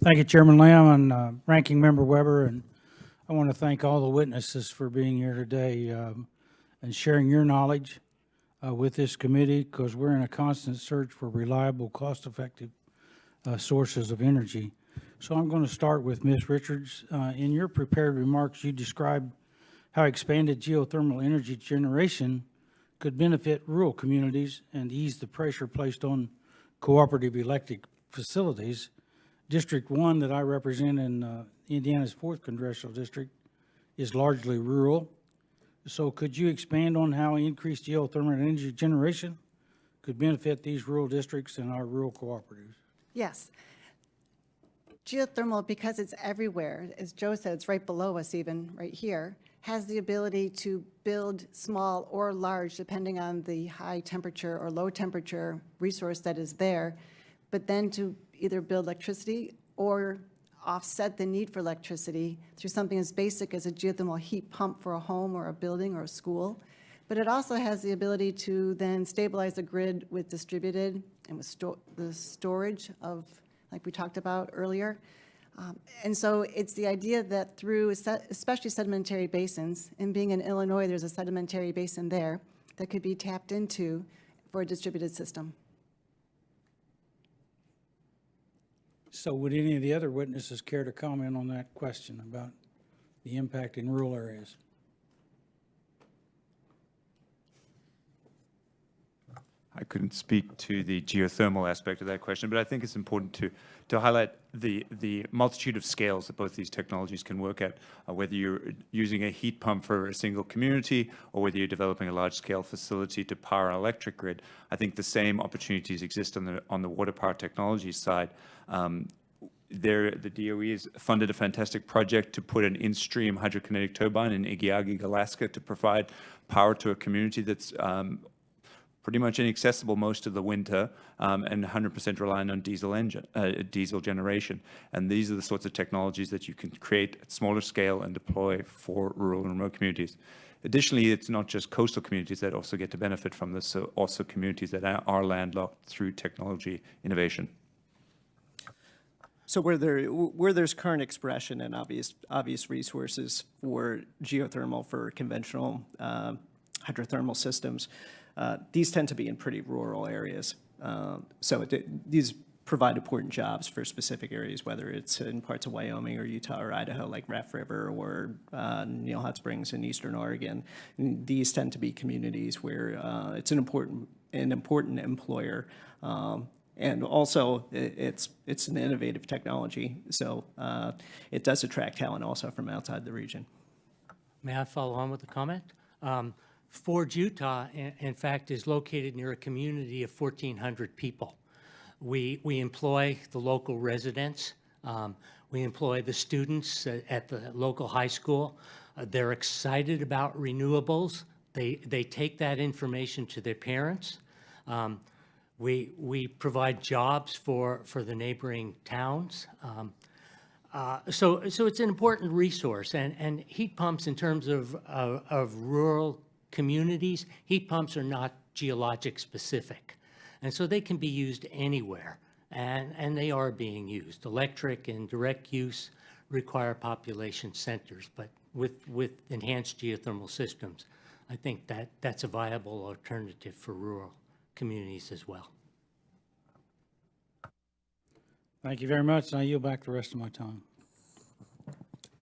Thank you, Chairman Lamb and Ranking Member Weber, and I want to thank all the witnesses for being here today and sharing your knowledge with this committee, because we're in a constant search for reliable, cost-effective sources of energy. So I'm going to start with Ms. Richards. In your prepared remarks, you described how expanded geothermal energy generation could benefit rural communities and ease the pressure placed on cooperative electric facilities. District 1 that I represent in Indiana's 4th Congressional District is largely rural. So could you expand on how increased geothermal energy generation could benefit these rural districts and our rural cooperatives? Yes. Geothermal, because it's everywhere, as Joe said, it's right below us even, right here, has the ability to build small or large, depending on the high temperature or low temperature resource that is there, but then to either build electricity or offset the need for electricity through something as basic as a geothermal heat pump for a home or a building or a school. But it also has the ability to then stabilize the grid with distributed and with the storage of, like we talked about earlier. And so it's the idea that through especially sedimentary basins, and being in Illinois, there's a sedimentary basin there that could be tapped into for a distributed system. So would any of the other witnesses care to comment on that question about the impact in rural areas? I couldn't speak to the geothermal aspect of that question, but I think it's important to highlight the multitude of scales that both these technologies can work at, whether you're using a heat pump for a single community or whether you're developing a large-scale facility to power an electric grid. I think the same opportunities exist on the water power technology side. The DOE has funded a fantastic project to put an in-stream hydrokinetic turbine in Igiugig, Alaska, to provide power to a community that's pretty much inaccessible most of the winter and 100% reliant on diesel generation. And these are the sorts of technologies that you can create at smaller scale and deploy for rural and remote communities. Additionally, it's not just coastal communities that also get to benefit from this, so also communities that are landlocked through technology innovation. So where there's current expression and obvious resources for geothermal for conventional hydrothermal systems, these tend to be in pretty rural areas. These provide important jobs for specific areas, whether it's in parts of Wyoming or Utah or Idaho, like Raft River or Neal Hot Springs in Eastern Oregon. And these tend to be communities where it's an important employer. And also, it's an innovative technology, so it does attract talent also from outside the region. May I follow on with a comment? Ford, Utah, in fact, is located near a community of 1,400 people. We employ the local residents. We employ the students at the local high school. They're excited about renewables. They take that information to their parents. We provide jobs for the neighboring towns. So it's an important resource. And heat pumps, in terms of rural communities, heat pumps are not geologic specific. And so they can be used anywhere. And they are being used. Electric and direct use require population centers, but with enhanced geothermal systems, I think that's a viable alternative for rural communities as well. Thank you very much. I yield back the rest of my time.